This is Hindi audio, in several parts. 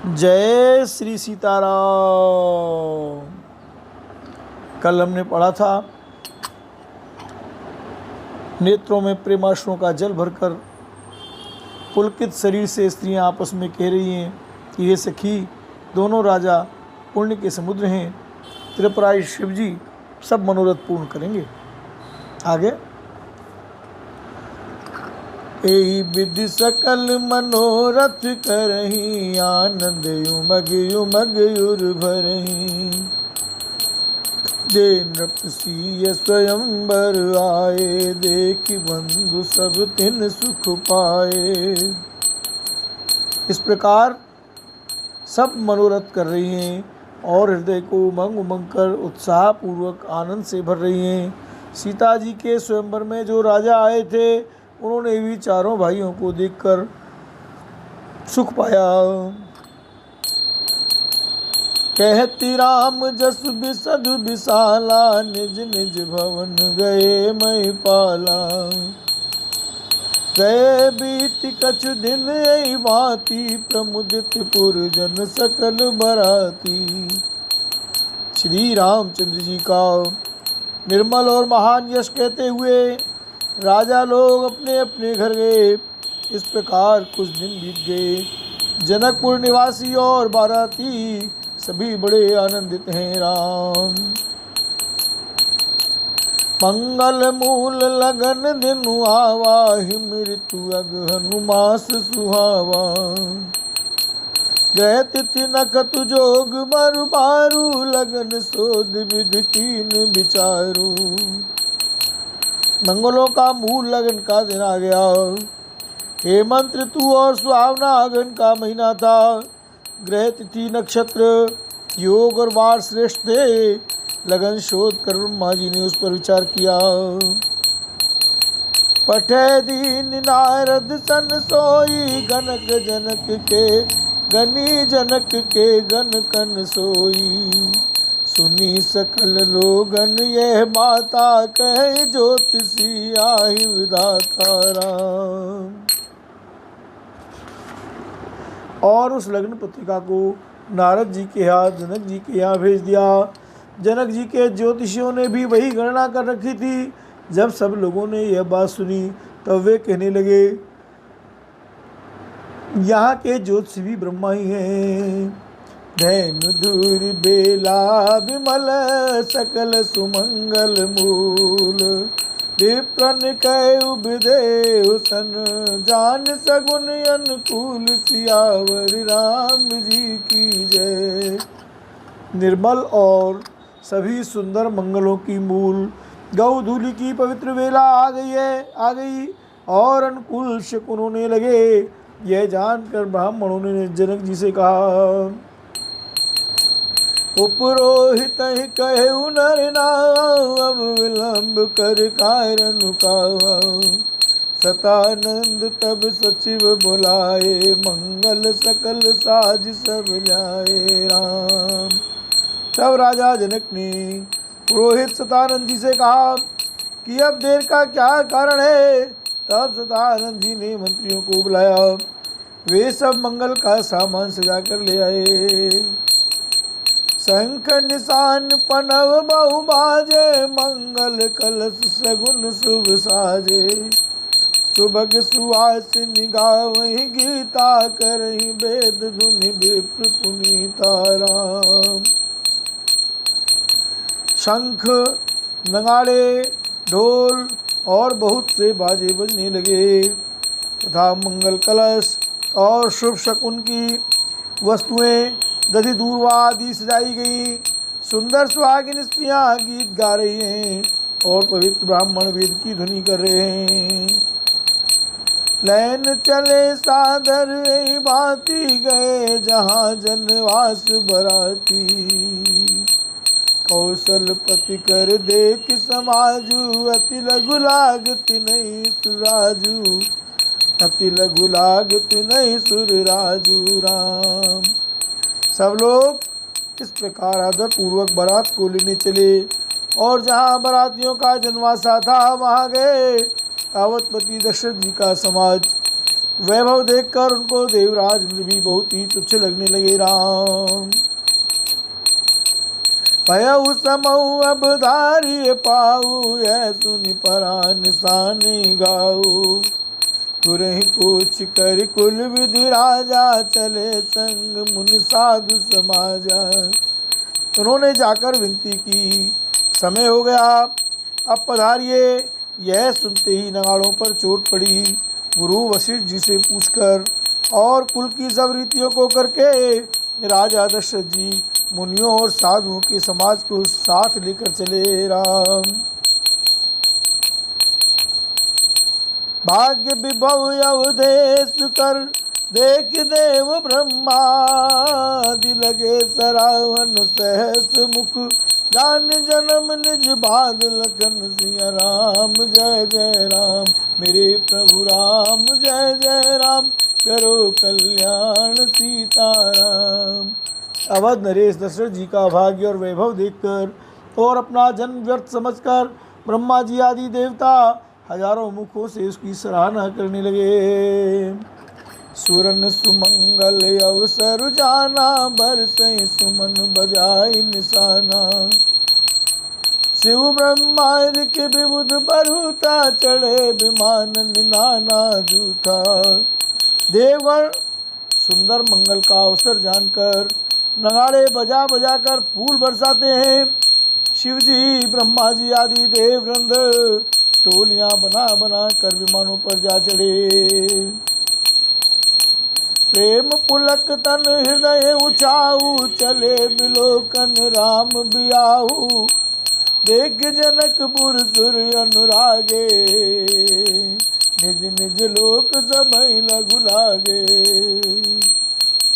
जय श्री सीताराम। कल हमने पढ़ा था, नेत्रों में प्रेमाश्रुओं का जल भरकर पुलकित शरीर से स्त्रियां आपस में कह रही हैं कि ये सखी, दोनों राजा पुण्य के समुद्र हैं, त्रिपुरारी शिव जी सब मनोरथ पूर्ण करेंगे। आगे, एहि विधि सकल मनोरथ करही, आनंद युमग युमग युर भरही। जे नृपसीय स्वयंवर आए, देखि बंधु सब तिन सुख पाए। इस प्रकार सब मनोरथ कर रही हैं और हृदय को उमंग उमंग कर उत्साह पूर्वक आनंद से भर रही हैं। सीता जी के स्वयंवर में जो राजा आए थे, उन्होंने भी चारों भाइयों को देखकर सुख पाया। कहती राम जस बिसधु विशाला, निज निज भवन गए मई पाला। गए बीत कछु दिन यही भांति, प्रमुदित पुरजन सकल बराती। श्री रामचंद्र जी का निर्मल और महान यश कहते हुए राजा लोग अपने अपने घर गए। इस प्रकार कुछ दिन बीत गए। जनकपुर निवासी और बाराती सभी बड़े आनंदित हैं। राम मंगल मूल लगन दिन आवा, मृत्यु अगहनु मास सुहावा। गए तिथि नखतु जोग मरु बारू, लगन सोध विधि कीन विचारू। मंगलों का मूल लगन का दिन आ गया। हेमंत ऋतु और सुहावना अगन का महीना था। ग्रह तिथि नक्षत्र योग और वार श्रेष्ठ थे। लगन शोध कर ब्रह्मा जी ने उस पर विचार किया। पठे दीन नारद सन सोई, गनक जनक के गनी जनक के गन कन सोई। सुनी सकल लोगन यह माता, कहे ज्योतिषी आहि विधाता राम। और उस लग्न पत्रिका को नारद जी के हाथ जनक जी के यहाँ भेज दिया। जनक जी के ज्योतिषियों ने भी वही गणना कर रखी थी। जब सब लोगों ने यह बात सुनी तब वे कहने लगे, यहाँ के ज्योतिषी भी ब्रह्मा ही हैं। धैन धूर बेला विमल, सकल सुमंगल मूल। विप्रन कह उपदेव सन, जान सगुन अनुकूल। सियावर राम जी की जय। निर्मल और सभी सुंदर मंगलों की मूल गौधूली की पवित्र वेला आ गई और अनुकूल शकुन होने लगे। यह जानकर ब्राह्मणों ने जनक जी से कहा, उपरोहित कहे नर नाम, अब विलंब कर कारण कहा। सतानंद तब सचिव बुलाए, मंगल सकल साज सब ल्याए राम। तब राजा जनक ने पुरोहित सतानंद जी से कहा कि अब देर का क्या कारण है। तब सतानंद जी ने मंत्रियों को बुलाया। वे सब मंगल का सामान सजा कर ले आए। शंख निशान पनव बहु बाजे, मंगल कलश सगुन शुभ साजे। सुभग सुहासिनी गावहि गीता, करहि वेद धुनि विप्र पुनीता राम। शंख, नगाड़े, ढोल और बहुत से बाजे बजने लगे तथा मंगल कलश और शुभ शकुन की वस्तुएं दधि दूर्वा आदि सजाई गई। सुंदर सुहागिन स्त्रियां गीत गा रही हैं और पवित्र ब्राह्मण वेद की ध्वनि कर रहे हैं। लैन चले सादर यही भांति, गए जहाँ जनवास बराती। कौशलपति कर देख समाजू, अति लघु लागत नहीं सुराजू। अति लघु लागत नहीं सुर राजू राम। सब लोग इस प्रकार आदर पूर्वक बारात को लेने चले और जहाँ बारातियों का जनवासा था वहाँ गए। आवतपति दशरथ जी का समाज वैभव देखकर उनको देवराज इंद्र भी बहुत ही तुच्छ लगने लगे। राम भयउ समऊ अब धारिय पाऊ, यह सुनि परान निशाने गाऊ। पुरहि पूछ कर कुल विधि राजा, चले संग मुनि साधु समाजा। उन्होंने जाकर विनती की, समय हो गया, अब पधारिए। यह सुनते ही नगाड़ों पर चोट पड़ी। गुरु वशिष्ठ जी से पूछकर और कुल की सब रीतियों को करके राजा दशरथ जी मुनियों और साधुओं के समाज को साथ लेकर चले। राम भाग्य विभव अवधेश कर, देख देव ब्रह्मादि लगे सरावन सहस मुख। जान जन्म निज बाध लखन सिया राम, जय जय राम मेरे प्रभु राम, जय जय राम करो कल्याण सीताराम। अवध नरेश दशरथ जी का भाग्य और वैभव देखकर और अपना जन्म व्यर्थ समझकर ब्रह्मा जी आदि देवता हजारों मुखों से उसकी सराहना करने लगे। सुरन सुमंगल अवसर जाना, बरसै सुमन बजाई निशाना। शिव ब्रह्मादि के विबुध बरुता, चढ़े विमान नाना जूथा। देवगण सुंदर मंगल का अवसर जानकर नगाड़े बजा बजा कर फूल बरसाते हैं। शिव जी ब्रह्मा जी आदि देववृंद टोलियां बना बना कर विमानों पर जा चढ़े। प्रेम पुलक तन हृदय उछाऊ, चले बिलोकन राम बियाऊ। देख जनकपुर सुर अनुरागे, निज निज लोक सबहि लघु लागे।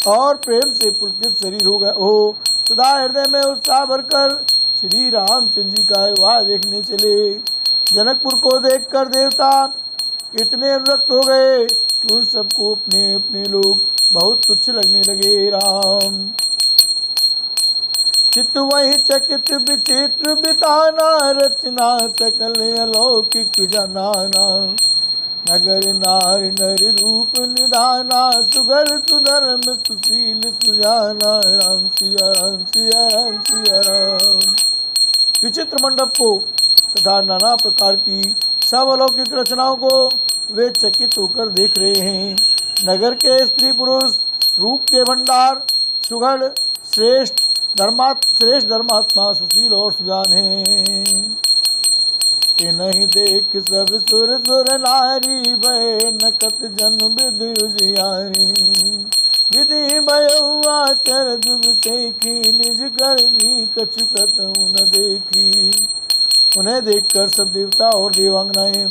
और प्रेम से पुलकित शरीर हो सदा हृदय में उत्साह भरकर श्री रामचंद्र जी का विवाह देखने चले। जनकपुर को देखकर देवता इतने अनुरक्त हो गए कि उन सबको अपने अपने लोग बहुत तुच्छ लगने लगे। राम चित्त वही चकित विचित्र बिताना, रचना सकल अलौकिक जनाना। नगर नार नर रूप निधाना, सुगर सुधर्म सुशील सुजाना। राम सिया राम सिया राम सिया राम। विचित्र मंडप को तथा नाना प्रकार की सब अलौकिक रचनाओं को वे चकित होकर देख रहे हैं। नगर के स्त्री पुरुष रूप के भंडार, सुगढ़, श्रेष्ठ धर्मात्मा, सुशील और सुजान हैं। कि नहीं देख सब सुर सुर नारी, भय नकत जन्म विधि उजियारी। विधि भयउआ चरज विसेखी, निज करनी कछुकत न देखी। उन्हें देखकर सब देवता और देवांगनाएं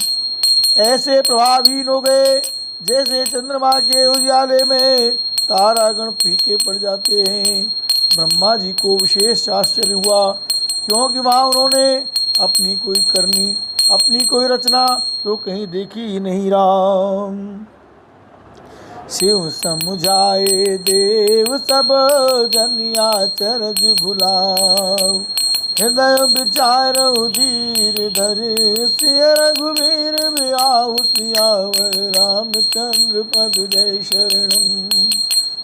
ऐसे प्रभावहीन हो गए जैसे चंद्रमा के उजाले में तारागण फीके पड़ जाते हैं। ब्रह्मा जी को विशेष आश्चर्य हुआ, क्योंकि वहाँ उन्होंने अपनी कोई करनी, अपनी कोई रचना तो कहीं देखी ही नहीं। राम शिव समुझाए देव सब, जनिया चरज भुलाओ। हृदय विचार धीर धर, सिय रघुवीर बियाहु सियावर। रामचंद्र पद जय शरणम,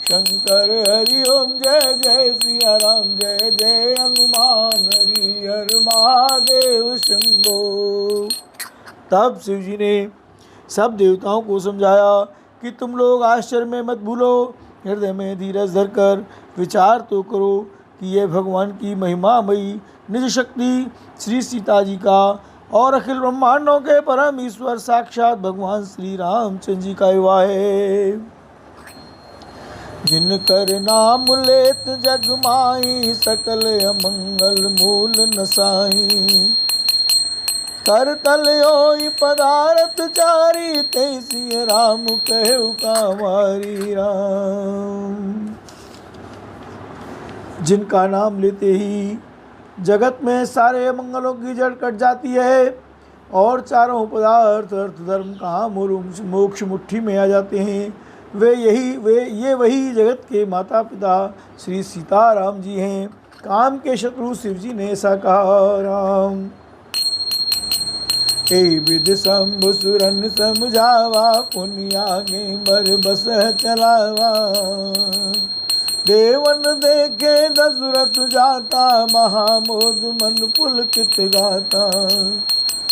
शंकर हरि ओम जय जय सिया राम। जय जय हनुमान हरि हर महादेव शंभो। तब शिव जी ने सब देवताओं को समझाया कि तुम लोग आश्चर्य में मत भूलो, हृदय में धीरज धरकर विचार तो करो कि यह भगवान की महिमामयी निज शक्ति श्री सीता जी का और अखिल ब्रह्मांडों के परम ईश्वर साक्षात भगवान श्री रामचंद्र जी का विवाह है। जिनकर नाम लेत जग माही, सकल अमंगल मूल नसाई। कर तलयोई पदारथ चारी, तैसी राम कहु कामारी। राम जिनका नाम लेते ही जगत में सारे मंगलों की जड़ कट जाती है और चारों पदार्थ अर्थ धर्म काम और मोक्ष मुट्ठी में आ जाते हैं, वे वही जगत के माता पिता श्री सीताराम जी हैं। काम के शत्रु शिव जी ने ऐसा कहा। राम ए विधि शंभु सुरन समझावा, पुनियागे बर बस चलावा। देवन देखे दशरथ जाता, महामोद मन पुलकित गाता।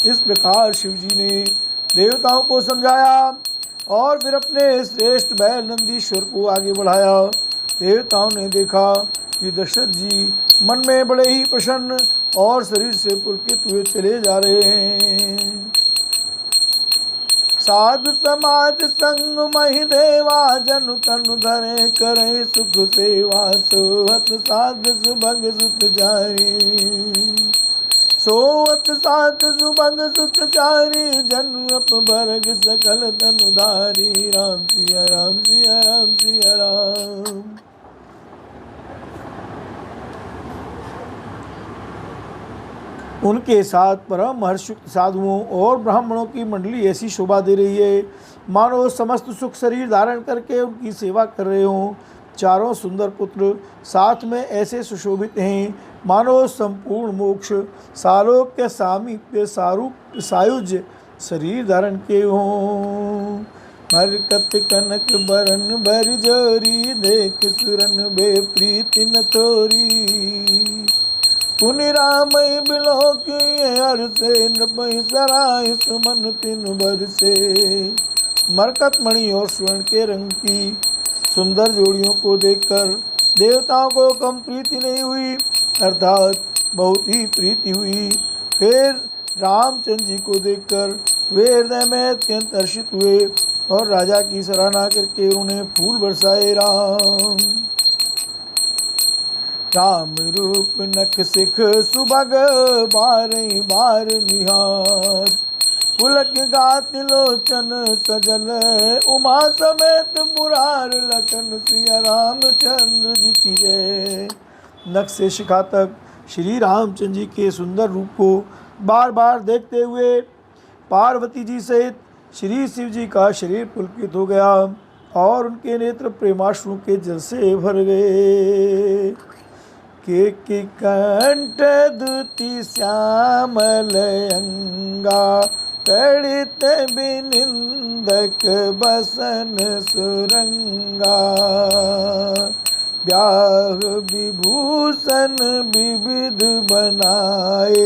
इस प्रकार शिव जी ने देवताओं को समझाया और फिर अपने श्रेष्ठ बैल नंदीश्वर को आगे बढ़ाया। देवताओं ने देखा कि दशरथ जी मन में बड़े ही प्रसन्न और शरीर से पुलकित हुए चले जा रहे हैं। साधु समाज संग महि देवा, जनु तनु धरे करे सुख सेवा। सोहत साध सुभग सुत चारी, सोवत सात सुभग सुत चारी। जनु अप भरग सकल तनुधारी, राम सिया राम सिया राम सिया राम। उनके साथ परम हर्षयुक्त साधुओं और ब्राह्मणों की मंडली ऐसी शोभा दे रही है मानो समस्त सुख शरीर धारण करके उनकी सेवा कर रहे हों। चारों सुंदर पुत्र साथ में ऐसे सुशोभित हैं मानो संपूर्ण मोक्ष सालोक्य सामीप्य सारूप सायुज्य शरीर धारण के हों। मरकत कनक बरन बर जोरी, देख सुरन बे प्रीति न तोरी। पुनि राम बिलोक हर से, नृपहि सराय सुमन तिन बर से। मरकत मणि और स्वर्ण के रंग की सुंदर जोड़ियों को देखकर देवताओं को कम प्रीति नहीं हुई, अर्थात बहुत ही प्रीति हुई। फिर रामचंद्र जी को देखकर वे हृदय में अत्यंत हर्षित हुए और राजा की सराहना करके उन्हें फूल बरसाए। राम रूप नख सिख सुभग, बारही बार निहार। पुलक गाति लोचन सजल, उमा समेत मुरार लखन। सिया रामचंद्र जी की जय। नख से शिखा तक श्री रामचंद्र जी के सुंदर रूप को बार बार देखते हुए पार्वती जी सहित श्री शिव जी का शरीर पुलकित हो गया और उनके नेत्र प्रेमाश्रु के जल से भर गए। के कंठ दुति श्यामल अंगा, तड़ित बिनिंदक बसन सुरंगा। ब्याह विभूषण विविध बनाए,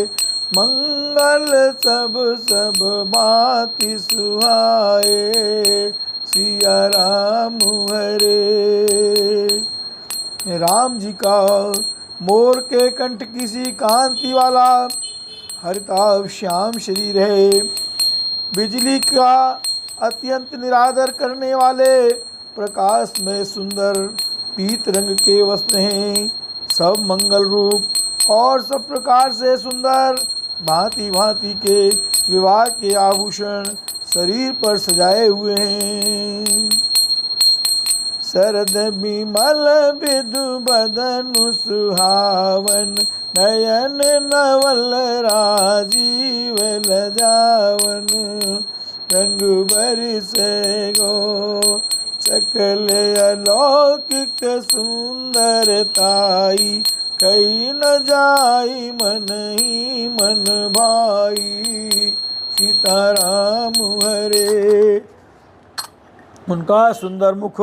मंगल सब सब बाति सुहाए। सिया राम हरे। राम जी का मोर के कंठ किसी कांति वाला हरिताभ श्याम शरीर है। बिजली का अत्यंत निरादर करने वाले प्रकाश में सुंदर पीत रंग के वस्त्र हैं। सब मंगल रूप और सब प्रकार से सुंदर भांति भांति के विवाह के आभूषण शरीर पर सजाए हुए हैं। शरद बिमल बिदु बदनु सुहावन, नयन नवल राजीव लजावन। रंग बरसे गो सकल अलौकिक सुंदरताई। कहीं न जाई मन ही मन भाई। सीताराम हरे। उनका सुंदर मुख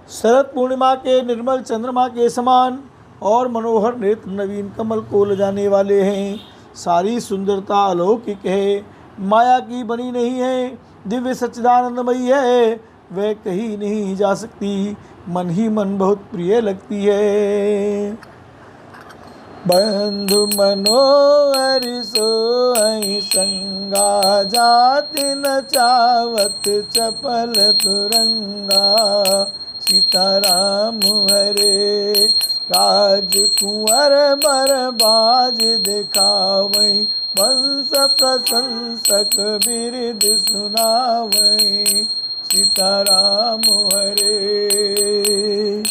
शरद पूर्णिमा के निर्मल चंद्रमा के समान और मनोहर नेत्र नवीन कमल को लजाने वाले हैं। सारी सुंदरता अलौकिक है, माया की बनी नहीं है, दिव्य सच्चिदानंदमयी है, वह कहीं नहीं जा सकती। मन ही मन बहुत प्रिय लगती है। बंधु मनोहर सोई संगा, जाति न चावत चपल तुरंगा। सीताराम हरे। राजकुंवर बर बाज दिखावई, वंश प्रशंसक बिरद सुनावई। सीताराम हरे।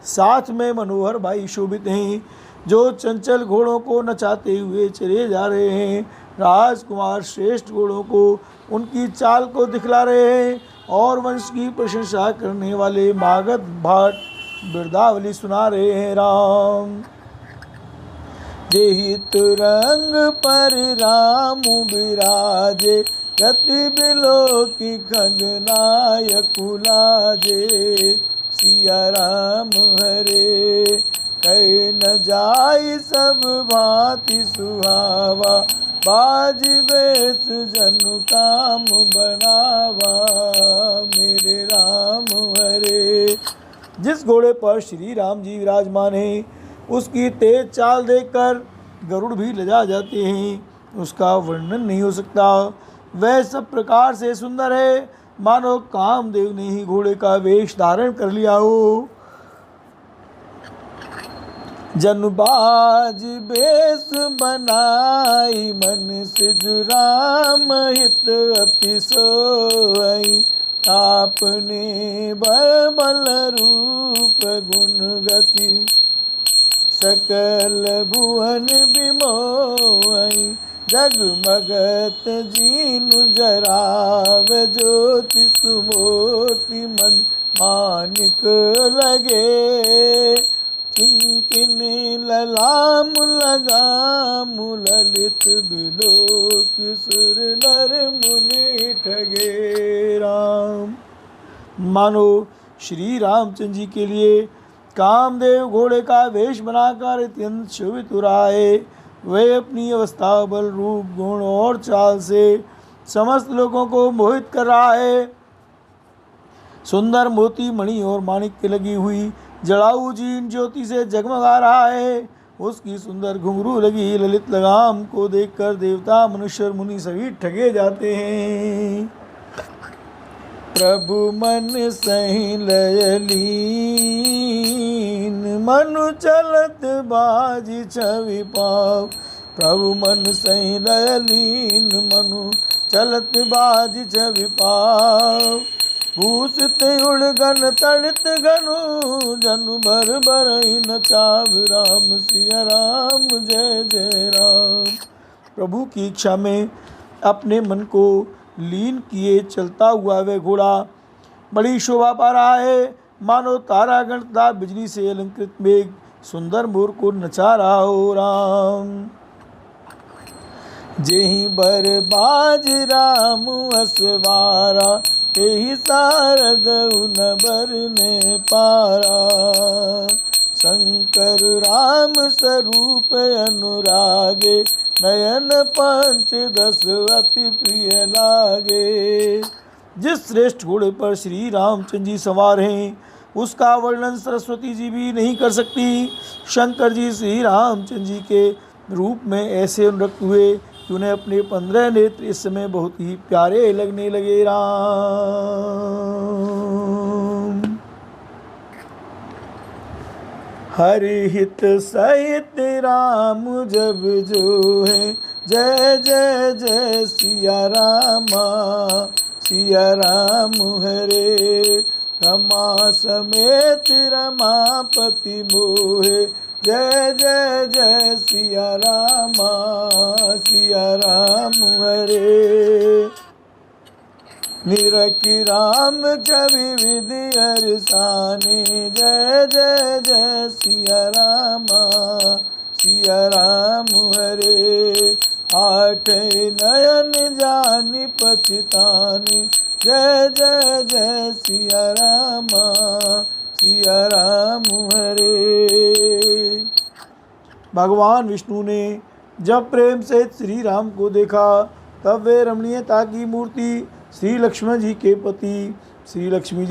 साथ में मनोहर भाई शोभित हैं जो चंचल घोड़ों को नचाते हुए चले जा रहे हैं। राजकुमार श्रेष्ठ घोड़ों को उनकी चाल को दिखला रहे हैं और वंश की प्रशंसा करने वाले मागध भाट बिरदावली सुना रहे हैं। राम जेहि तुरंग पर राम बिराजे, गति बिलोकी खगनायक लाजे। सिया राम हरे कह न जाय सब भांति सुहावा, बाज बेस जनु काम बनावा। मेरे राम हरे। जिस घोड़े पर श्री राम जी विराजमान हैं, उसकी तेज चाल देखकर गरुड़ भी लजा जाते हैं, उसका वर्णन नहीं हो सकता। वह सब प्रकार से सुंदर है, मानो कामदेव ने ही घोड़े का वेश धारण कर लिया हो। जनुबाज बेस बनाई, मन सिजुराम हित अति सोई। आपने बल रूप गुण गति, सकल भुवन बिमोई। जगमगत जीनु जराव, ज्योति सुमोति मन मानिक लगे। किंकिन ललाम लगाम, ललित बिलोक सुर नर मुनि ठगे। राम मानो श्री रामचंद्र जी के लिए कामदेव घोड़े का वेश बनाकर अत्यंत शोभित हो रहा है। वे अपनी अवस्था, बल, रूप, गुण और चाल से समस्त लोगों को मोहित कर रहा है। सुंदर मोती, मणि और माणिक्य लगी हुई जड़ाऊ जीन ज्योति से जगमगा रहा है। उसकी सुंदर घुंघरू लगी ललित लगाम को देखकर देवता, मनुष्य और मुनि सभी ठगे जाते हैं। प्रभु मन सही लय लीन, मनु चलत बाजी छवि पाव। प्रभु मन सही लय लीन, मनु चलत बाजी छवि पाव। भूषित उड़गन तड़ित गनु, जनु भर बरई नचाव। राम सिया राम जय जय राम। प्रभु की इच्छा में अपने मन को लीन किए चलता हुआ वह घोड़ा बड़ी शोभा पा रहा है, मानो तारागण तथा बिजली से अलंकृत मेघ सुंदर मोर को नचा रहा हो। राम जेहि बर बाज राम असवारा, तेहि सारद उन बर ने पारा। शंकर राम स्वरूप अनुरागे, नयन पंच दस अति प्रिय लागे। जिस श्रेष्ठ घोड़े पर श्री रामचंद्र जी सवार हैं, उसका वर्णन सरस्वती जी भी नहीं कर सकती। शंकर जी श्री रामचंद्र जी के रूप में ऐसे अनुरक्त हुए कि उन्हें अपने 15 नेत्र इस समय बहुत ही प्यारे लगने लगे। राम हरि हित सहित राम जब जो है, जय जय जय सिया रामा। सिया राम हरे रमा समेत रमापति मोहे, जय जय जय सिया रामा। सिया राम हरे निरखि राम छवि विधि अरसाने, जय जय जय सिया रामा। सिया राम हरे आठ नयन जानि पछताने, जय जय जय सिया रामा। सिया राम हरे। भगवान विष्णु ने जब प्रेम से श्री राम को देखा, तब वे रमणीयता की मूर्ति श्री लक्ष्मण जी के पति श्री लक्ष्मी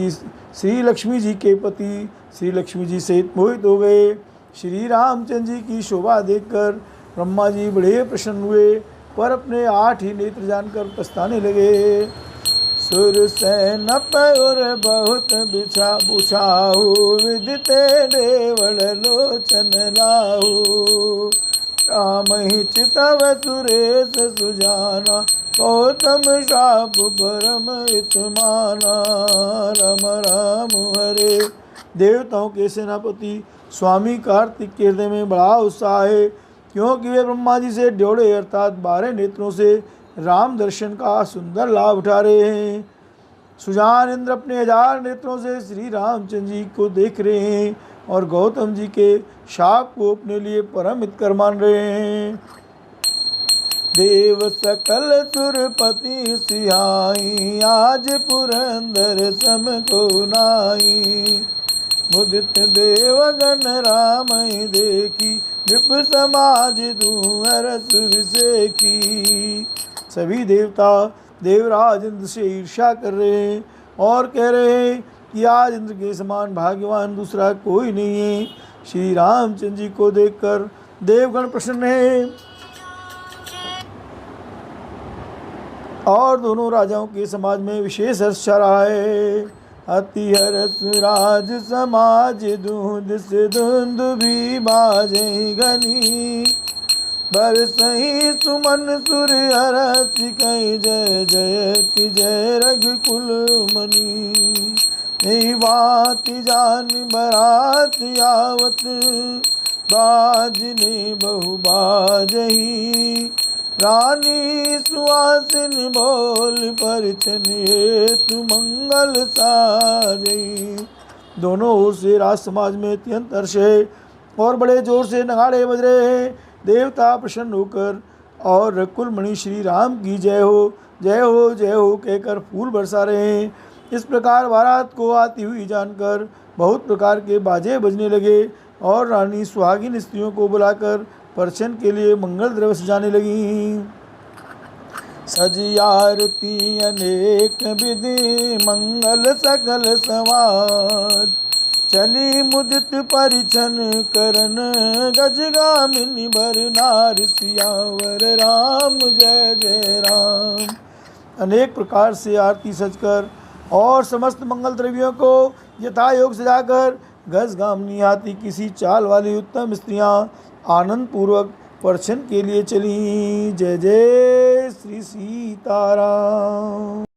जी सहित मोहित हो गए। श्री रामचंद्र जी की शोभा देखकर ब्रह्मा जी बड़े प्रसन्न हुए, पर अपने 8 ही नेत्र जानकर पछताने लगे। सुर सैन पर बहुत बुछाहु, विदिते देवल लोचन लाहु। राम ही चितव सुरेश सुजाना, गौतम शाप परम हित माना। राम राम हरे। देवताओं के सेनापति स्वामी कार्तिक के हृदय में बड़ा उत्साह है, क्योंकि वे ब्रह्मा जी से ड्योढ़े अर्थात 12 नेत्रों से राम दर्शन का सुंदर लाभ उठा रहे हैं। सुजान इंद्र अपने 1000 नेत्रों से श्री रामचंद्र जी को देख रहे हैं। और गौतम जी के शाप को अपने लिए परम हितकर मान रहे हैं। देव सकल सुरपति सिहाई, आज पुरंदर सम को नाई। मुदित देवगण राम देखी, नृप समाज दूं हरस विसेखी। सभी देवता देवराज इंद्र से ईर्ष्या कर रहे हैं और कह रहे हैं कि आज इंद्र के समान भाग्यवान दूसरा कोई नहीं है। श्री रामचंद्र जी को देखकर देवगण प्रसन्न है और दोनों राजाओं के समाज में विशेष हर्ष छा रहा है। अति हर्ष राज समाज दूध से धुंध भी बाजे घनी। बरसहि सुमन सुर हरस कहि, जय जयति जय रघुकुल मणि। यही बात जान बरात आवत, बाजने बहु बाजही। रानी सुहासिन बोल परिछन, हेतु मंगल साजई। दोनों ओर से राज समाज में अत्यंत हर्ष है और बड़े जोर से नगाड़े बज रहे हैं। देवता प्रसन्न होकर और रघुकुल मणि श्री राम की जय हो जय हो जय हो कहकर फूल बरसा रहे हैं। इस प्रकार बारात को आती हुई जानकर बहुत प्रकार के बाजे बजने लगे और रानी सुहागिन स्त्रियों को बुलाकर परछन के लिए मंगल द्रव्य सजाने लगी। सजी आरती अनेक विधि, मंगल सकल संवाद। चली मुदित परिछन करन, गजगामिनी भर नार सियावर राम जय जय राम। अनेक प्रकार से आरती सजकर और समस्त मंगल द्रव्यों को यथायोग सजाकर गजगामिनी हाथी किसी चाल वाली उत्तम स्त्रियां आनंद पूर्वक परछन के लिए चली। जय जय श्री सीताराम।